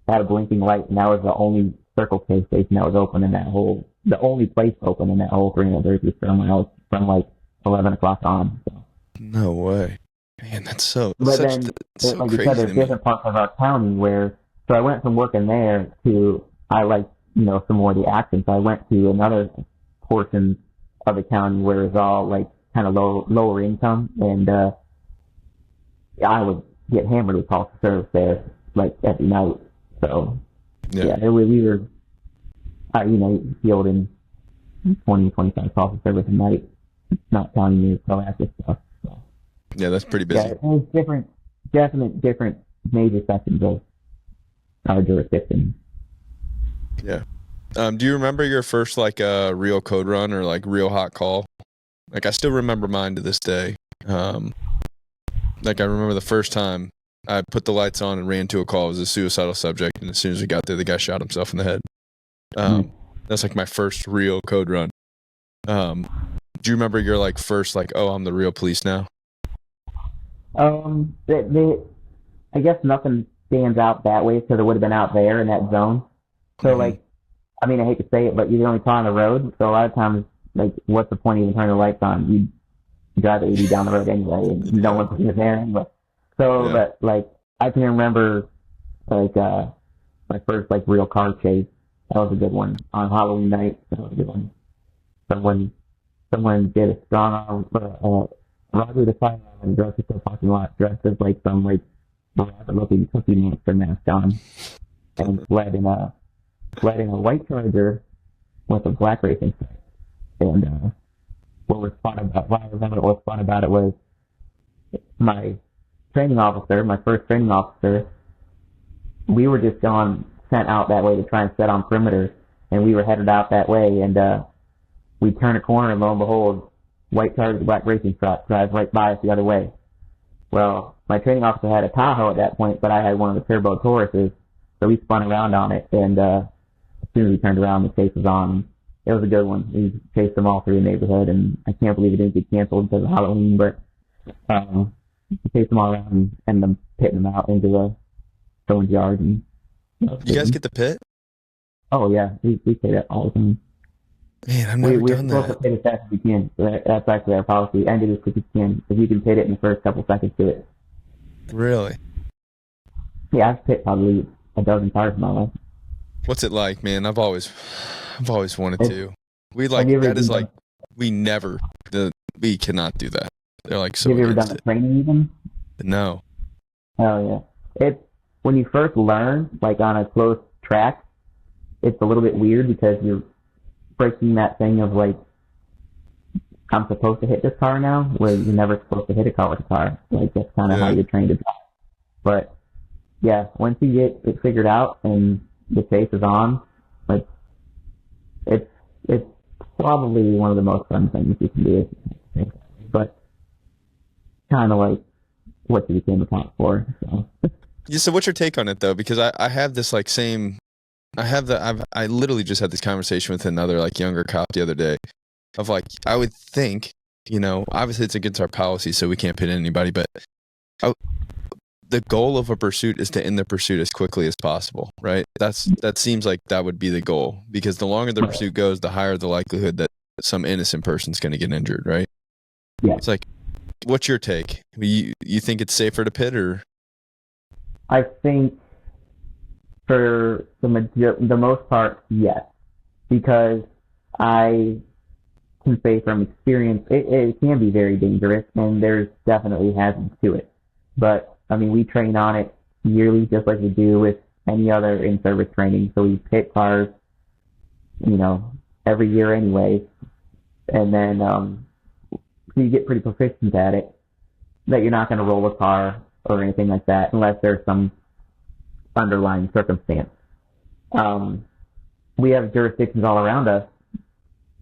[SPEAKER 3] had a blinking light, and that was the only Circle K station that was open in that whole, the only place open in that whole 330 from like 11 o'clock on. So.
[SPEAKER 2] No way. Man, that's so,
[SPEAKER 3] but then,
[SPEAKER 2] so
[SPEAKER 3] like
[SPEAKER 2] crazy.
[SPEAKER 3] You said, there's different parts of our county where, so I went from working there to, I like, you know, some more of the action. So I went to another portion of the county where it's all like kind of lower income, and I would get hammered with call for service there like every night. So we were, you know, fielding 20, 25 calls for service a night, not counting your proactive stuff. So.
[SPEAKER 2] Yeah, that's pretty busy.
[SPEAKER 3] Yeah, it was different major sections of our jurisdiction.
[SPEAKER 2] Yeah. Do you remember your first like real code run or like real hot call? Like I still remember mine to this day. Like I remember the first time I put the lights on and ran to a call. It was a suicidal subject, and as soon as we got there, the guy shot himself in the head. That's like my first real code run. Do you remember your like first like, oh, I'm the real police now?
[SPEAKER 3] I guess nothing stands out that way because it would have been out there in that zone. So like, I mean, I hate to say it, but you're the only car on the road. So a lot of times, like, what's the point of even turning the lights on? You drive 80 down the road anyway, and no one's there anyway. So, but like, I can remember like my first like real car chase. That was a good one on Halloween night. That was a good one. Someone did a strong arm robbery to firearm in a grocery store parking lot, dressed as like some like rabbit-looking Cookie Monster mask on, and fled in a white Charger with a black racing stripe. And what was fun about it was my training officer, my first training officer, we were just sent out that way to try and set on perimeter, and we were headed out that way, and we turn a corner, and lo and behold, white Target black racing truck drives right by us the other way. Well, my training officer had a Tahoe at that point, but I had one of the turbo Tauruses, so we spun around on it, and as soon as we turned around, the chase was on. It was a good one. We chased them all through the neighborhood, and I can't believe it didn't get canceled because of Halloween, but we chased them all around and ended up pitting them out into someone's yard. And
[SPEAKER 2] You guys get the pit?
[SPEAKER 3] Oh, yeah, we pay that all the time.
[SPEAKER 2] Man, I've never
[SPEAKER 3] We're
[SPEAKER 2] done
[SPEAKER 3] supposed
[SPEAKER 2] that.
[SPEAKER 3] to pit as fast as we can. That's actually our policy. End it as quick as you can. If you can pit it in the first couple seconds, do it.
[SPEAKER 2] Really?
[SPEAKER 3] Yeah, I've pit probably a dozen cars in my life.
[SPEAKER 2] What's it like, man? I've always wanted to. We we cannot do that. They're like so
[SPEAKER 3] Have you ever done
[SPEAKER 2] against
[SPEAKER 3] the training even?
[SPEAKER 2] it. No.
[SPEAKER 3] Oh yeah. It's when you first learn, like on a close track, it's a little bit weird because you're breaking that thing of like, I'm supposed to hit this car now, where you're never supposed to hit a car with a car. Like that's kind of how you're trained to drive. But yeah, once you get it figured out and the chase is on, like it's probably one of the most fun things you can do. But kind of like what you became a cop for. So.
[SPEAKER 2] Yeah, so what's your take on it though? Because I have this like same, I literally just had this conversation with another like younger cop the other day of like, I would think, obviously it's against our policy, so we can't pit anybody, but the goal of a pursuit is to end the pursuit as quickly as possible, right? That seems like that would be the goal, because the longer the pursuit goes, the higher the likelihood that some innocent person's going to get injured, right?
[SPEAKER 3] Yeah.
[SPEAKER 2] It's like, what's your take? You think it's safer to pit, or?
[SPEAKER 3] I think for the most part, yes, because I can say from experience, it can be very dangerous, and there's definitely hazards to it. But I mean, we train on it yearly, just like we do with any other in-service training. So we pit cars, every year anyway, and then so you get pretty proficient at it. That you're not going to roll a car or anything like that unless there's some underlying circumstance. We have jurisdictions all around us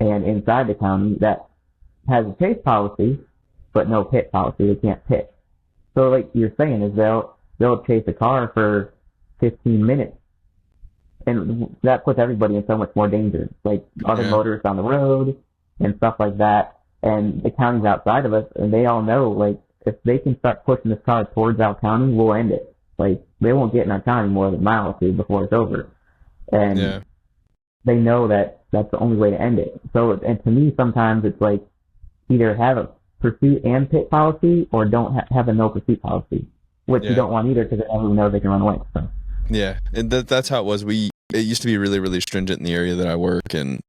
[SPEAKER 3] and inside the county that has a chase policy, but no pit policy. They can't pit. So like you're saying is they'll chase a car for 15 minutes, and that puts everybody in so much more danger. Like other motorists on the road and stuff like that, and the county's outside of us, and they all know like if they can start pushing this car towards our county, we'll end it. Like they won't get in our county more than a mile or two before it's over, and they know that that's the only way to end it. So and to me sometimes it's like either have a pursuit and pit policy, or don't have a no pursuit policy, which you don't want either, because everyone knows they can run away. So. Yeah,
[SPEAKER 2] and that's how it was. It used to be really, really stringent in the area that I work, and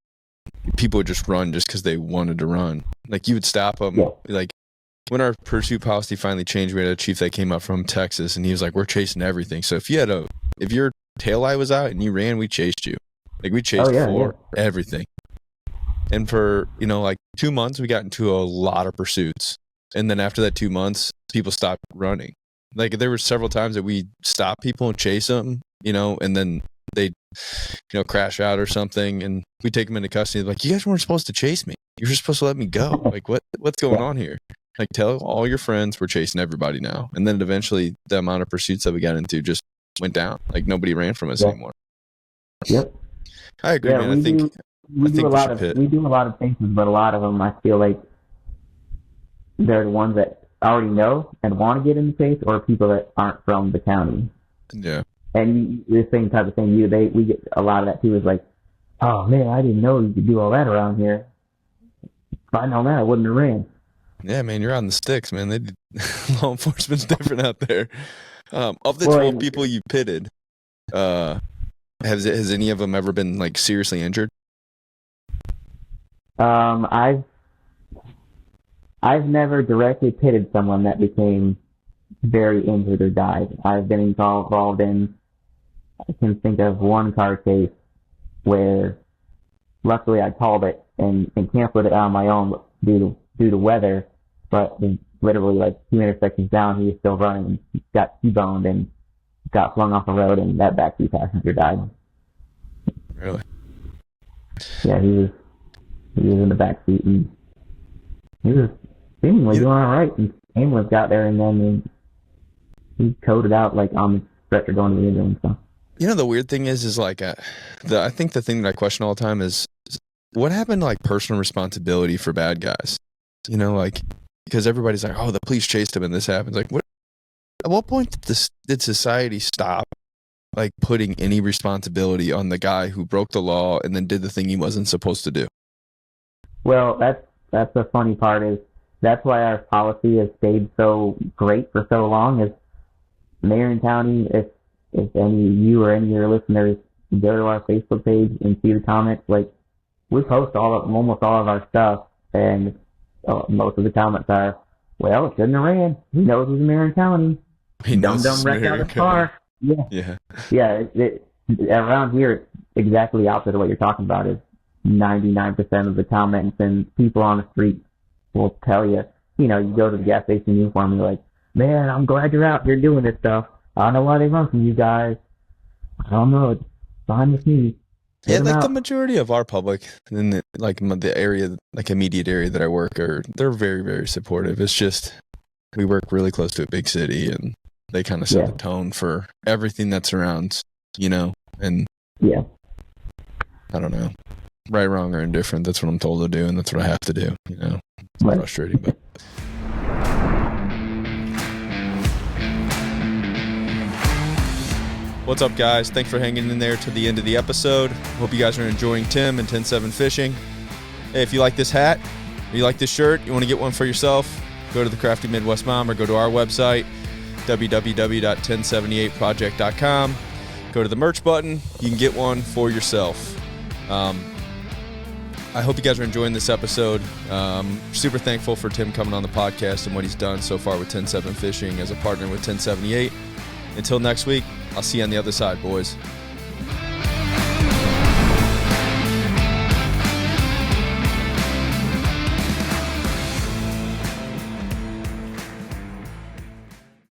[SPEAKER 2] people would just run just because they wanted to run. Like you would stop them. Yeah. Like when our pursuit policy finally changed, we had a chief that came up from Texas, and he was like, "We're chasing everything. So if your taillight was out and you ran, we chased you. Like we chased everything." And for, like 2 months, we got into a lot of pursuits. And then after that 2 months, people stopped running. Like there were several times that we stopped people and chase them, and then they'd, crash out or something. And we take them into custody. Like, you guys weren't supposed to chase me. You were supposed to let me go. Like, what's going on here? Like, tell all your friends we're chasing everybody now. And then eventually the amount of pursuits that we got into just went down. Like nobody ran from us anymore. Yep. I agree, man.
[SPEAKER 3] We do a lot of cases, but a lot of them I feel like they're the ones that already know and want to get in the chase, or people that aren't from the county.
[SPEAKER 2] Yeah.
[SPEAKER 3] And the same type of thing. We get a lot of that too. Is like, oh man, I didn't know you could do all that around here. If I'd known that, I wouldn't have ran.
[SPEAKER 2] Yeah, man, you're on the sticks, man. Law enforcement's different out there. Of the 12 people you pitted, has any of them ever been like seriously injured?
[SPEAKER 3] I've never directly pitted someone that became very injured or died. I've been involved in, I can think of one car case where luckily I called it and canceled it on my own due to weather, but literally like 2 intersections down, he was still running, got T-boned and got flung off the road, and that backseat passenger died.
[SPEAKER 2] Really?
[SPEAKER 3] Yeah, he was in the back seat, and he was seemingly doing all right. And ambulance got there, and then he coded out like on the stretcher going to the ambulance. So.
[SPEAKER 2] The weird thing is like, I think the thing that I question all the time is what happened to like personal responsibility for bad guys? Like, because everybody's like, oh, the police chased him and this happens. Like, at what point did society stop like putting any responsibility on the guy who broke the law and then did the thing he wasn't supposed to do?
[SPEAKER 3] Well, that's the funny part is that's why our policy has stayed so great for so long. Is Marion County, if any of you or any of your listeners go to our Facebook page and see the comments, like we post almost all of our stuff, and most of the comments are, well, it shouldn't have ran. He knows he's in Marion County.
[SPEAKER 2] He knows
[SPEAKER 3] Dumb wrecked out his car. Yeah. Around here, it's exactly the opposite of what you're talking about. Is 99% of the comments and people on the street will tell you, you go to the gas station uniform and you're like, man, I'm glad you're out here doing this stuff. I don't know why they run from you guys. I don't know. It's fine with me.
[SPEAKER 2] Yeah, like the majority of our public in the area, like immediate area that I work, they're very, very supportive. It's just we work really close to a big city, and they kind of set the tone for everything that surrounds, and I don't know, right, wrong, or indifferent. That's what I'm told to do, and that's what I have to do. It's frustrating, but. What's up, guys? Thanks for hanging in there to the end of the episode. Hope you guys are enjoying Tim and 107 Fishing. Hey, if you like this hat, or you like this shirt, you want to get one for yourself, go to the Crafty Midwest Mom or go to our website, www.1078project.com. Go to the merch button. You can get one for yourself. I hope you guys are enjoying this episode. Super thankful for Tim coming on the podcast and what he's done so far with 107 Fishing as a partner with 1078. Until next week, I'll see you on the other side, boys.